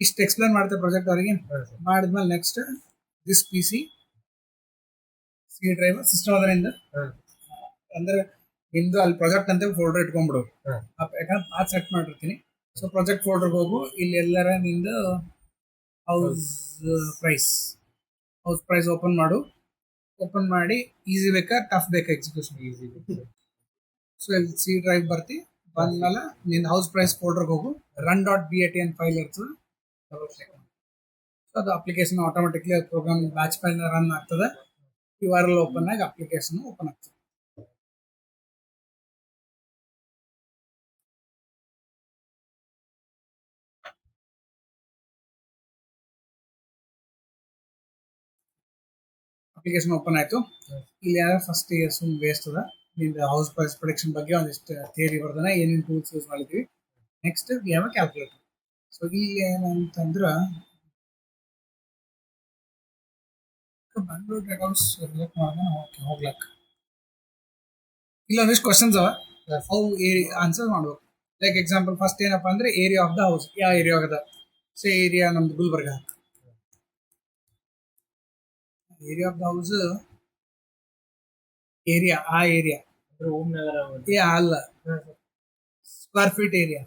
ಇಷ್ಟು ಎಕ್ಸ್ಪ್ಲೇನ್ ಮಾಡ್ತಾರೆ ಪ್ರಾಜೆಕ್ಟ್ ಅವರಿಗೆ. ಮಾಡಿದ್ಮೇಲೆ next this P C driver system ಅದರಿಂದ ಅಂದ್ರೆ ನಿಂದು ಅಲ್ಲಿ ಪ್ರಾಜೆಕ್ಟ್ ಅಂತ ಫೋಲ್ಡರ್ ಇಟ್ಕೊಂಡ್ಬಿಡು. ಯಾಕಂದ್ರೆ ಪಾತ್ ಸೆಟ್ ಮಾಡಿರ್ತೀನಿ. ಸೊ ಪ್ರಾಜೆಕ್ಟ್ ಫೋಲ್ಡರ್ಗೆ ಹೋಗು, ಇಲ್ಲಿ ಎಲ್ಲರ ನಿಂದು ಹೌಸ್ ಪ್ರೈಸ್ ಓಪನ್ ಮಾಡು. ಓಪನ್ ಮಾಡಿ ಈಸಿ ಬೇಕಾ ಟಫ್ ಬೇಕಾ ಎಕ್ಸಿಕ್ಯೂಷನ್? ಈಸಿ. ಸೊ ಇಲ್ಲಿ ಸಿ ಡ್ರೈವ್ ಬರ್ತಿ. ಬಂದ್ಮೇಲೆ ನಿನ್ನ ಹೌಸ್ ಪ್ರೈಸ್ ಫೋಲ್ಡರ್ಗೆ ಹೋಗು. run.bat ಅಂತ ಫೈಲ್ ಇರ್ತದೆ. ಸೊ ಅದು application automatically program batch file run ಆಗ್ತದೆ. URL ಓಪನ್ ಆಗಿ ಅಪ್ಲಿಕೇಶನ್ ಓಪನ್ ಆಗ್ತದೆ. ಅಪ್ಲಿಕೇಶನ್ ಓಪನ್ ಆಯ್ತು. ಇಲ್ಲಿ ಯಾರು ಫಸ್ಟ್ ಸುಮ್ ವೇಸ್ಟ್ ಅದ. ನಿಮ್ದು ಹೌಸ್ ಪ್ರೈಸ್ ಪ್ರೊಡಿಕ್ಷನ್ ಬಗ್ಗೆ ಒಂದಿಷ್ಟು ಥಿಯರಿ ಬರ್ದಾನೆ, ಏನೇನು ಟೂಲ್ಸ್ ಯೂಸ್ ಮಾಡಿದ್ವಿ. Next we have a calculator. So ಇಲ್ಲಿ ಏನಂತಂದ್ರೆ ಬೆಂಗಳೂರು ಡೇಟಾ ಹೌಸ್ ರಿಲೇಟ್ ಮಾಡೋಣ. ಓಕೆ, ಹೋಗ್ಲಕ್ ಇಲ್ಲ ಒಂದಿಷ್ಟು ಕ್ವಶನ್ಸ್ ಅವ, ಅವು ಆನ್ಸರ್ ಮಾಡ್ಬೇಕು. ಲೈಕ್ ಎಕ್ಸಾಂಪಲ್ ಫಸ್ಟ್ ಏನಪ್ಪಾ ಅಂದ್ರೆ ಏರಿಯಾ ಆಫ್ ದ ಹೌಸ್. ಯಾವ ಏರಿಯಾ ಆಗದ? ಸೇ ಏರಿಯಾ ನಮ್ದು Gulbarga. Area of the house area ಅಲ್ಲ, square feet area.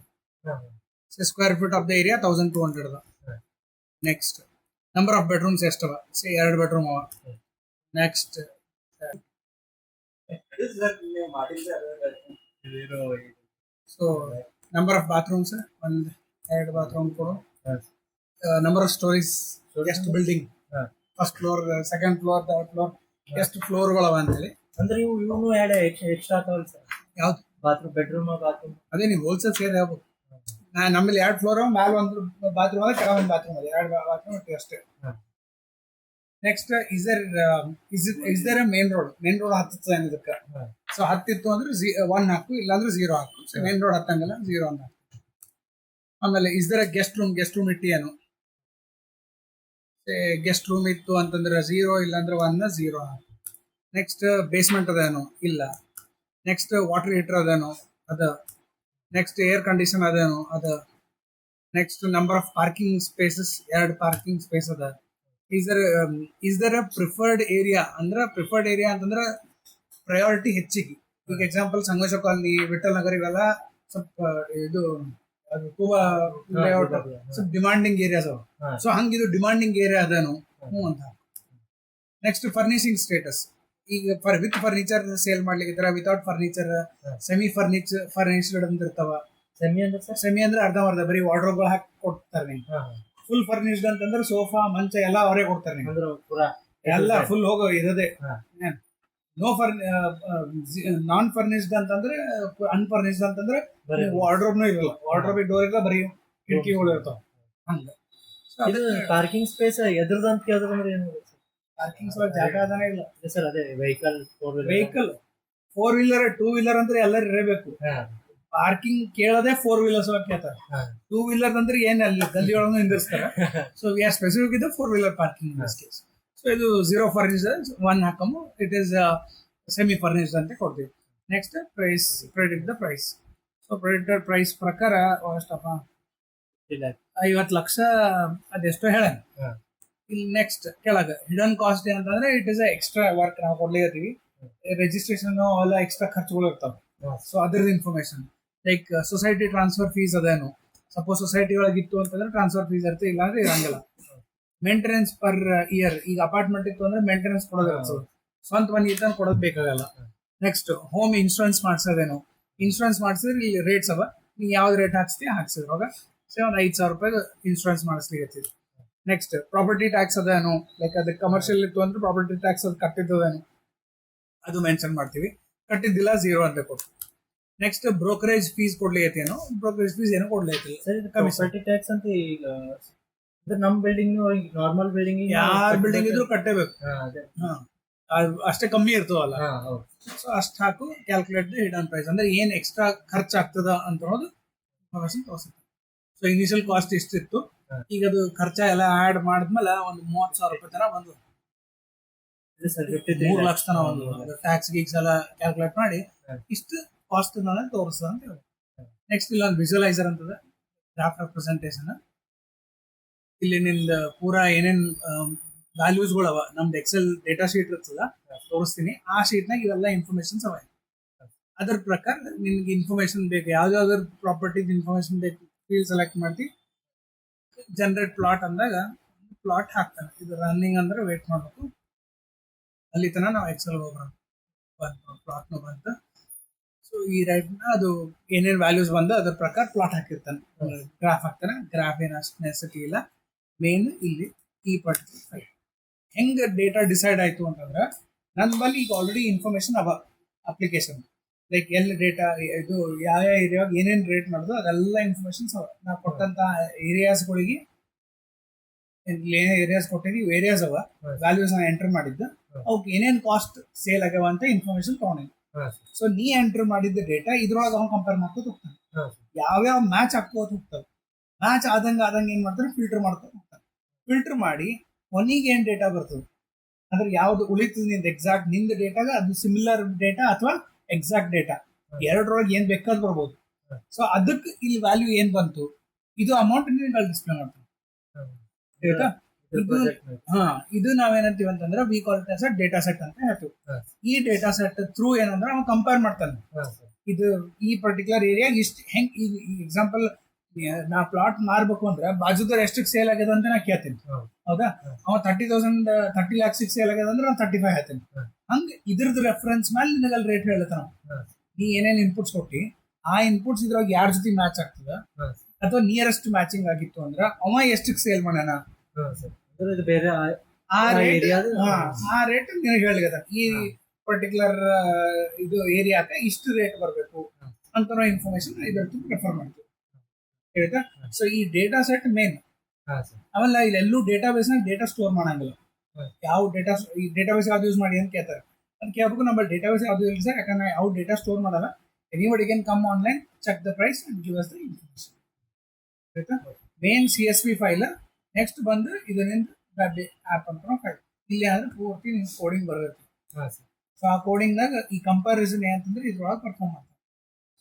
Square feet of the area 1200 ಅದ. ನೆಕ್ಸ್ಟ್ ನಂಬರ್ ಆಫ್ ಬೆಡ್ರೂಮ್ಸ್ ಎಷ್ಟವ? ಸೇ 2 ಬೆಡ್ರೂಮ್ ಅವ. Next so number of bathrooms 1-2 bathroom ಕೊಡು. Number of storeys, ಎಷ್ಟು building, first floor, second floor, third floor, ಎಷ್ಟು ಫ್ಲೋರ್ಗಳವ ಅಂತೇಳಿ. ಅಂದ್ರೆ ಇವು ಎರಡು ಎಕ್ಸ್ಟ್ರಾ ಆಗ್ತಾವಲ್ಲ ಸರ್? ಯಾವ್ದು? ಬಾತ್ರೂಮ್, ಬಾತ್ರೂಮ್ ಅದೇ ನೀವು ಹೋಲ್ಸೇಲ್ ಸೇರಿ ಆಗ್ಬೋದು. ನಮ್ಮಲ್ಲಿ 2 ಫ್ಲೋರ್, ಮ್ಯಾಲ ಒಂದು ಬಾತ್ರೂಮ್ ಅದ, ಕೆಳ ಒಂದು ಬಾತ್ರೂಮ್ ಅದ. 2 ಬಾತ್ರೂಮ್ ಇಟ್ಟು ಅಷ್ಟೇ. Next is there main road ಹತ್ತದ ಇದಕ್ಕೆ. ಸೊ ಹತ್ತಿತ್ತು ಅಂದ್ರೆ 1 ಹಾಕು, ಇಲ್ಲಾಂದ್ರೆ 0 ಹಾಕು. ಸೊ ಮೇನ್ ರೋಡ್ ಹತ್ತಂಗಲ್ಲ, 0 ಅಂತ. ಆಮೇಲೆ ಇಸ್ ದೇರ್ ಗೆಸ್ಟ್ ರೂಮ್ ಇಟ್ಟು ಏನು? ಗೆಸ್ಟ್ ರೂಮ್ ಇತ್ತು ಅಂತಂದ್ರೆ 0, ಇಲ್ಲಾಂದ್ರೆ 1 0 ಹಾಕು. ನೆಕ್ಸ್ಟ್ ಬೇಸ್ಮೆಂಟ್ ಅದೇನು? ಇಲ್ಲ. ನೆಕ್ಸ್ಟ್ ವಾಟರ್ ಹೀಟರ್ ಅದೇನು? ಅದ. ನೆಕ್ಸ್ಟ್ ಏರ್ ಕಂಡೀಷನ್ ಅದೇನು? ಅದ. Next number of parking spaces, 2 parking space ಅದ. Is there preferred area? ಅಂದ್ರೆ ಪ್ರಿಫರ್ಡ್ ಏರಿಯಾ ಅಂತಂದ್ರೆ ಪ್ರಯಾರಿಟಿ ಹೆಚ್ಚಿಗೆ. ಈಗ ಎಕ್ಸಾಂಪಲ್ ಸಂಗಮೇಶ ಕಾಲನಿ, ವಿಠಲ್ ನಗರ್, ಇವೆಲ್ಲ ಸ್ವಲ್ಪ ಇದು ತುಂಬಾ ಸ್ವಲ್ಪ ಡಿಮಾಂಡಿಂಗ್ ಏರಿಯಾಸ್ ಅವ. ಸೊ ಹಂಗಿದು ಡಿಮಾಂಡಿಂಗ್ ಏರಿಯಾ ಅದೇನು? ಅಂತ. Next furnishing status. ಈಗ ವಿತ್ ಫರ್ನಿಚರ್ ಸೇಲ್ ಮಾಡ್ಲಿಕ್ಕೆ, ವಿತೌಟ್ ಫರ್ನಿಚರ್, ಸೆಮಿ ಫರ್ನಿಶ್ಡ್ ಅಂತ ಇರ್ತಾವ. ಸೆಮಿ ಅಂದ್ರೆ ಅರ್ಧಂಬರ್ಧ, ಬರೀ ವಾರ್ಡ್ರೋಬ್ ಹಾಕಿ ಕೊಡ್ತಾರೆ ನಿಮ್ಗೆ. ಫುಲ್ ಫರ್ನಿಶ್ಡ್ ಅಂತಂದ್ರೆ ಸೋಫಾ, ಮಂಚ ಎಲ್ಲ ಅವರೇ ಕೊಡ್ತಾರೆ ನಿಮ್ಗೆ. ಎಲ್ಲ ಫುಲ್ ಹೋಗೋ ಇರದೆ. ನಾನ್ ಫರ್ನಿಶ್ಡ್ ಅಂತಂದ್ರೆ, ಅನ್ಫರ್ನಿಶ್ಡ್ ಅಂತಂದ್ರೆ ವಾರ್ಡ್ರೋಬ್ನೂ ಇರಲ್ಲ, ವಾರ್ಡ್ರೋಬ್ ಡೋರ್ ಇಲ್ಲ, ಬರೀ ಕಿಟಕಿಗಳು ಇರ್ತಾವ. ಹಂಗ ಪಾರ್ಕಿಂಗ್ ಸ್ಪೇಸ್ ಎದ್ರದ್ದು ಅಂತ ಕೇಳಿದ್ರೆ ಪಾರ್ಕಿಂಗ್ ಸ್ಪೇಸ್ ಜಾಗ ಅದಾನೆ ಇಲ್ಲ ಸರ್. ಅದೇ ವೆಹಿಕಲ್ 4 ವೀಲರ್ 2 ವೀಲರ್ ಅಂದ್ರೆ ಎಲ್ಲರೂ ಇರಬೇಕು. ಪಾರ್ಕಿಂಗ್ ಕೇಳದೆ 4 ವೀಲರ್ಸ್ ಕೇಳ್ತಾರೆ. 2 ವೀಲರ್ ಅಂದ್ರೆ ಏನ್ ಅಲ್ಲಿ ಗಲ್ಲಿ ಒಳಗೂ ನಿಂದಿರ್ಸ್ತಾರೆ. ಸೊ ವಿ ಆರ್ ಸ್ಪೆಸಿಫಿಕ್ ಇದು 4 wheeler parking in this case. So ಇದು 0 ಫರ್ನಿಶ್ಡ್ 1 ಹಾಕಮು, ಇಟ್ ಈಸ್ ಸೆಮಿ ಫರ್ನಿಶ್ಡ್ ಅಂತ ಕೊಡ್ತೀವಿ. Next price, predict the price. So predicted price ಪ್ರಕಾರ ಎಷ್ಟಪ್ಪ? 50 ಲಕ್ಷ ಅದೆಷ್ಟೋ ಹೇಳ. ಇಲ್ಲಿ ನೆಕ್ಸ್ಟ್ ಕೆಳಗೆ ಹಿಡನ್ ಕಾಸ್ಟ್ ಏನಂತಂದ್ರೆ ಇಟ್ ಇಸ್ ಎಕ್ಸ್ಟ್ರಾ ವರ್ಕ್ ನಾವು ಕೊಡ್ಲಿದ್ದೀವಿ. ರಿಜಿಸ್ಟ್ರೇಷನ್ ಎಲ್ಲ ಎಕ್ಸ್ಟ್ರಾ ಖರ್ಚುಗಳು ಇರ್ತಾವೆ. ಸೊ ಅದ್ರದ್ದು information like society transfer fees ಅದೇನು? ಸಪೋಸ್ ಸೊಸೈಟಿ ಒಳಗಿತ್ತು ಅಂತಂದ್ರೆ ಟ್ರಾನ್ಸ್ಫರ್ ಫೀಸ್ ಇರುತ್ತೆ, ಇಲ್ಲಾಂದ್ರೆ ಇರಂಗಿಲ್ಲ. ಮೇಂಟೆನೆನ್ಸ್ ಪರ್ ಇಯರ್, ಈಗ ಅಪಾರ್ಟ್ಮೆಂಟ್ ಇತ್ತು ಅಂದ್ರೆ ಮೇಂಟೆನೆನ್ಸ್ ಕೊಡೋದಿರ್ತದೆ, ಸ್ವಂತ ಮನೆ ಇದ್ದಂಗೆ ಕೊಡೋದು ಬೇಕಾಗಲ್ಲ. ನೆಕ್ಸ್ಟ್ ಹೋಮ್ ಇನ್ಶೂರೆನ್ಸ್ ಮಾಡ್ಸೋದೇನು? ಇನ್ಶೂರೆನ್ಸ್ ಮಾಡಿಸಿದ್ರೆ ಇಲ್ಲಿ ರೇಟ್ಸ್ ಅವ, ನೀವು ಯಾವ್ದು ರೇಟ್ ಹಾಕ್ಸಿದ್ರೆ ಅವಾಗ ಒಂದು 5,000 ರೂಪಾಯಿ ಇನ್ಶೂರೆನ್ಸ್ ಮಾಡಿಸ್ಲಿಕ್ಕೆ. ನೆಕ್ಸ್ಟ್ ಪ್ರಾಪರ್ಟಿ ಟ್ಯಾಕ್ಸ್ ಅದೇನು? ಲೈಕ್ ಅದು ಕಮರ್ಷಿಯಲ್ ಇತ್ತು ಅಂದ್ರೆ ಪ್ರಾಪರ್ಟಿ ಟ್ಯಾಕ್ಸ್ ಅದು ಕಟ್ಟಿದ್ದೇನು ಅದು ಮೆನ್ಷನ್ ಮಾಡ್ತೀವಿ. ಕಟ್ಟಿದ್ದಿಲ್ಲ 0 ಅಂತ ಕೊಟ್ಟು. ನೆಕ್ಸ್ಟ್ ಬ್ರೋಕರೇಜ್ ಫೀಸ್ ಕೊಡ್ಲಿಕ್ಕೇನು? ಬ್ರೋಕರೇಜ್ ಫೀಸ್ ಏನು ಕೊಡ್ಲಿಕ್ಕಿಲ್ಲ. ಪ್ರಾಪರ್ಟಿ ಟ್ಯಾಕ್ಸ್ ಅಂತ ಈಗ ನಮ್ ಬಿಲ್ಡಿಂಗ್, ನಾರ್ಮಲ್ ಬಿಲ್ಡಿಂಗ್, ಯಾರ ಬಿಲ್ಡಿಂಗ್ ಇದ್ರು ಕಟ್ಟಬೇಕು. ಅಷ್ಟೇ ಕಮ್ಮಿ ಇರ್ತವಲ್ಲ. ಸೊ ಅಷ್ಟು ಹಾಕು. ಕ್ಯಾಲ್ಕುಲೇಟ್ ದ ಹಿಡನ್ ಪ್ರೈಸ್ ಅಂದ್ರೆ ಏನ್ ಎಕ್ಸ್ಟ್ರಾ ಖರ್ಚು ಆಗ್ತದ ಅಂತ ಅನ್ನೋದು ತೋರಿಸುತ್ತೆ. ಸೊ ಇನಿಷಿಯಲ್ ಕಾಸ್ಟ್ ಇಷ್ಟಿತ್ತು, ಈಗ ಅದು ಖರ್ಚ ಎಲ್ಲ ಆಡ್ ಮಾಡಿದ್ಮೇಲೆ ಒಂದು 30,000 ರೂಪಾಯಿ ತರ ಬಂದು 3 ಲಕ್ಷ ತನ ಒಂದು ಟ್ಯಾಕ್ಸ್ ಗೀಕ್ಸ್ ಎಲ್ಲ ಕ್ಯಾಲ್ಕುಲೇಟ್ ಮಾಡಿ ಇಷ್ಟು ಕಾಸ್ಟ್ ತೋರಿಸ್ತದೆ ಅಂತ ಹೇಳಿ. ನೆಕ್ಸ್ಟ್ ಇಲ್ಲೊಂದು ವಿಜುವಲೈಸರ್ ಅಂತದ, ಗ್ರಾಫ್ ರೆಪ್ರೆಸೆಂಟೇಷನ್. ಇಲ್ಲಿ ನಿಂದ ಪೂರಾ ಏನೇನ್ ವ್ಯಾಲ್ಯೂಸ್ಗಳು ಅವ ನಮ್ದು ಎಕ್ಸೆಲ್ ಡೇಟಾ ಶೀಟ್ ಇರ್ತದ ತೋರಿಸ್ತೀನಿ. ಆ ಶೀಟ್ನಾಗ ಇವೆಲ್ಲ ಇನ್ಫಾರ್ಮೇಶನ್ಸ್ ಅವ. ಅದ್ರ ಪ್ರಕಾರ ನಿನ್ಗೆ ಇನ್ಫಾರ್ಮೇಶನ್ ಬೇಕು, ಯಾವ್ದಾವ್ದ್ರ ಪ್ರಾಪರ್ಟೀಸ್ ಇನ್ಫಾರ್ಮೇಶನ್ ಬೇಕು, ಫೀಲ್ಡ್ ಸೆಲೆಕ್ಟ್ ಮಾಡಿ ಜನರೇಟ್ ಪ್ಲಾಟ್ ಅಂದಾಗ ಪ್ಲಾಟ್ ಹಾಕ್ತಾನೆ. ಇದು ರನ್ನಿಂಗ್ ಅಂದ್ರೆ ವೇಟ್ ಮಾಡ್ಬೇಕು. ಅಲ್ಲಿ ತನಕ ನಾವು ಎಕ್ಸೆಲ್ ಹೋಗೋಣ. ಪ್ಲಾಟ್ನ ಬಂತ. ಸೊ ಈ ರೈಟ್ನ ಅದು ಏನೇನು ವ್ಯಾಲ್ಯೂಸ್ ಬಂದು ಅದ್ರ ಪ್ರಕಾರ ಪ್ಲಾಟ್ ಹಾಕಿರ್ತಾನೆ, ಗ್ರಾಫ್ ಹಾಕ್ತಾನೆ. ಗ್ರಾಫ್ ಏನು ಅಷ್ಟು ನೆಸೆಸಿಟಿ ಇಲ್ಲ. ಮೇನ್ ಇಲ್ಲಿ ಈ ಪರ್ಟಿಕ್ಯುಲರ್ ಫೈಲ್ ಹೆಂಗೆ ಡೇಟಾ ಡಿಸೈಡ್ ಆಯ್ತು ಅಂತಂದ್ರೆ, ನನ್ನ ಬಳಿ ಈಗ ಆಲ್ರೆಡಿ ಇನ್ಫಾರ್ಮೇಶನ್ ಅವ ಅಪ್ಲಿಕೇಶನ್, ಲೈಕ್ ಎಲ್ಲಿ ಡೇಟಾ ಇದು ಯಾವ ಏರಿಯಾಗ ಏನೇನು ರೇಟ್ ಮಾಡೋದು ಅದೆಲ್ಲ ಇನ್ಫಾರ್ಮೇಶನ್ಸ್ ಅವ. ನಾವು ಕೊಟ್ಟಂತ ಏರಿಯಾಸ್ಗಳಿಗೆ ಏರಿಯಾಸ್ ಕೊಟ್ಟಿದ್ವಿ, ಏರಿಯಾಸ್ ಅವ ವ್ಯಾಲ್ಯೂಸ್ ಎಂಟರ್ ಮಾಡಿದ್ದು, ಅವಕ್ಕೆ ಏನೇನು ಕಾಸ್ಟ್ ಸೇಲ್ ಆಗ್ಯಾವ ಅಂತ ಇನ್ಫಾರ್ಮೇಶನ್ ತಗೊಂಡಿದ್ವಿ. ಸೊ ನೀ ಎಂಟರ್ ಮಾಡಿದ್ದ ಡೇಟಾ ಇದ್ರೊಳಗೆ ಅವ್ನು ಕಂಪೇರ್ ಮಾಡ್ಕೋತ ಹೋಗ್ತಾನೆ. ಯಾವ್ಯಾವ ಮ್ಯಾಚ್ ಹಾಕೋತ ಹೋಗ್ತಾವೆ. ಮ್ಯಾಚ್ ಆದಂಗೆ ಏನ್ ಮಾಡ್ತಾರೆ, ಫಿಲ್ಟರ್ ಮಾಡ್ಕೋತ ಹೋಗ್ತಾನೆ. ಫಿಲ್ಟರ್ ಮಾಡಿ ಕೊನೆಗೆ ಏನ್ ಡೇಟಾ ಬರ್ತದೆ ಅಂದ್ರೆ ಯಾವ್ದು ಉಳಿತದ ನಿಂದ ಎಕ್ಸಾಕ್ಟ್ ನಿಂದ ಡೇಟಾಗ ಅದು ಸಿಮಿಲರ್ ಡೇಟಾ ಅಥವಾ ಎಕ್ಸಾಕ್ಟ್ ಡೇಟಾ ಎರಡರೊಳಗೆ ಏನ್ ಬೇಕಾದ್ ಬರ್ಬೋದು. ಸೊ ಅದಕ್ಕೆ ಇಲ್ಲಿ ವ್ಯಾಲ್ಯೂ ಏನ್ ಬಂತು, ಇದು ಅಮೌಂಟ್ ನಿಮ್ಗೆ ಡಿಸ್ಪ್ಲೇ ಮಾಡ್ತಾರೆ. ಆಯ್ತಾ? ಇದು ನಾವೇನಂತೀವಿ ಅಂತಂದ್ರೆ we call it as a data set ಅಂತ ಹೇಳ್ತೀವಿ. ಈ ಡೇಟಾ ಸೆಟ್ ಥ್ರೂ ಏನಂದ್ರೆ ಅವ್ನು ಕಂಪೇರ್ ಮಾಡ್ತಾನೆ. ಇದು ಈ ಪರ್ಟಿಕ್ಯುಲರ್ ಏರಿಯಾ ಇಷ್ಟು ಹೆಂಗ್, ಈಗ ಎಕ್ಸಾಂಪಲ್ ನಾ ಪ್ಲಾಟ್ ಮಾರ್ಬೇಕು ಅಂದ್ರೆ ಬಾಜುದವ್ರು ಎಷ್ಟಕ್ಕೆ ಸೇಲ್ ಆಗ್ಯದ ಅಂತ ನಾ ಕೇಳ್ತೀನಿ. ಹೌದಾ? ಅವ 30 lakhs ಸೇಲ್ ಆಗ್ಯದ ಅಂದ್ರೆ ನಾನು 35 ಹೇಳ್ತೀನಿ. ಹಂಗೆ ಇದ್ರದ್ದು ರೆಫರೆನ್ಸ್ ಮೇಲೆ ನಿನಗಲ್ಲಿ ರೇಟ್ ಹೇಳ್ತಾನ. ನೀ ಏನೇನು ಇನ್ಪುಟ್ಸ್ ಕೊಟ್ಟಿ ಆ ಇನ್ಪುಟ್ಸ್ ಇದ್ರಾಗ ಯಾರ ಜೊತೆ ಮ್ಯಾಚ್ ಆಗ್ತದ ಅಥವಾ ನಿಯರೆಸ್ಟ್ ಮ್ಯಾಚಿಂಗ್ ಆಗಿತ್ತು ಅಂದ್ರೆ ಅವ ಎಷ್ಟಕ್ಕೆ ಸೇಲ್ ಮಾಡ್ಯಾನ ಆ ರೇಟ್ ನಿನಗೆ ಹೇಳಿದ. ಈ ಪರ್ಟಿಕ್ಯುಲರ್ ಇದು ಏರಿಯಾಕ ಇಷ್ಟು ರೇಟ್ ಬರಬೇಕು ಅಂತ ನಾವು ಇನ್ಫಾರ್ಮೇಶನ್ ಇದ್ರ ರೆಫರ್ ಮಾಡ್ತೀವಿ. ಆಯ್ತಾ? ಸೊ ಈ ಡೇಟಾ ಸೆಟ್ ಮೇನ್. ಆಮೇಲೆ ಇಲ್ಲೆಲ್ಲೂ ಡೇಟಾ ಬೇಸ್ ನಾಗ ಡೇಟಾ ಸ್ಟೋರ್ ಮಾಡಂಗಿಲ್ಲ. ಯಾವ ಡೇಟಾ ಈ ಡೇಟಾ ಬೇಸ್ ಯಾವ್ದು ಯೂಸ್ ಮಾಡಿ ಅಂತ ಕೇಳ್ತಾರೆ. ಅಂತ ಕೇಳ್ಬೇಕು. ನಮ್ಮ ಡೇಟಾ ಬೇಸ್ ಯಾವ್ದು ಇಲ್ಲ ಸರ್, ಯಾಕಂದ್ರೆ ಯಾವ ಡೇಟಾ ಸ್ಟೋರ್ ಮಾಡಲ್ಲ. Anybody can come online, check the price and give us the information. ಆಯ್ತಾ? Main CSV file. ನೆಕ್ಸ್ಟ್ ಬಂದು ಇದರಿಂದ ವೆಬ್ ಆಪ್ ಅಂತ ಫೈಲ್. ಇಲ್ಲಿ ಅಂದ್ರೆ ಪೂರ್ತಿ ನಿಮ್ಗೆ ಕೋಡಿಂಗ್ ಬರುತ್ತೆ. ಸೊ ಆ ಕೋಡಿಂಗ್ನಾಗ ಈ ಕಂಪ್ಯಾರಿಸನ್ ಏನಂತಂದ್ರೆ ಇದ್ರೊಳಗೆ ಪರ್ಫಾರ್ಮ್ ಮಾಡ್ತಾರೆ.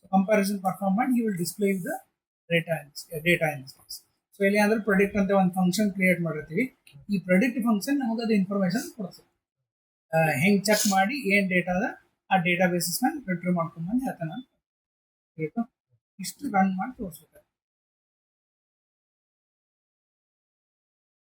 ಸೊ ಕಂಪ್ಯಾರಿಸನ್ ಪರ್ಫಾರ್ಮ್ ಮಾಡಿ you will display the data instance. So ಇಲ್ಲಿ ಅಂದ್ರೆ ಪ್ರೊಡಿಕ್ಟ್ ಅಂತ ಒಂದು ಫಂಕ್ಷನ್ ಕ್ರಿಯೇಟ್ ಮಾಡಿರ್ತೀವಿ. ಈ ಪ್ರೊಡಿಕ್ಟ್ ಫಂಕ್ಷನ್ ನಮಗೆ ಅದು ಇನ್ಫಾರ್ಮೇಶನ್ ಕೊಡ್ತದೆ. ಹೆಂಗ್ ಚೆಕ್ ಮಾಡಿ ಏನ್ ಡೇಟಾ ಅದ ಆ ಡೇಟಾ ಬೇಸಿಸ್ ಮೇಲೆ ರಿಟ್ರೀವ್ ಮಾಡ್ಕೊಂಡ್ಬಂದು ಹೇಳ್ತಾನೆ. ಇಷ್ಟು ರನ್ ಮಾಡಿ ತೋರಿಸ್ಬೇಕು.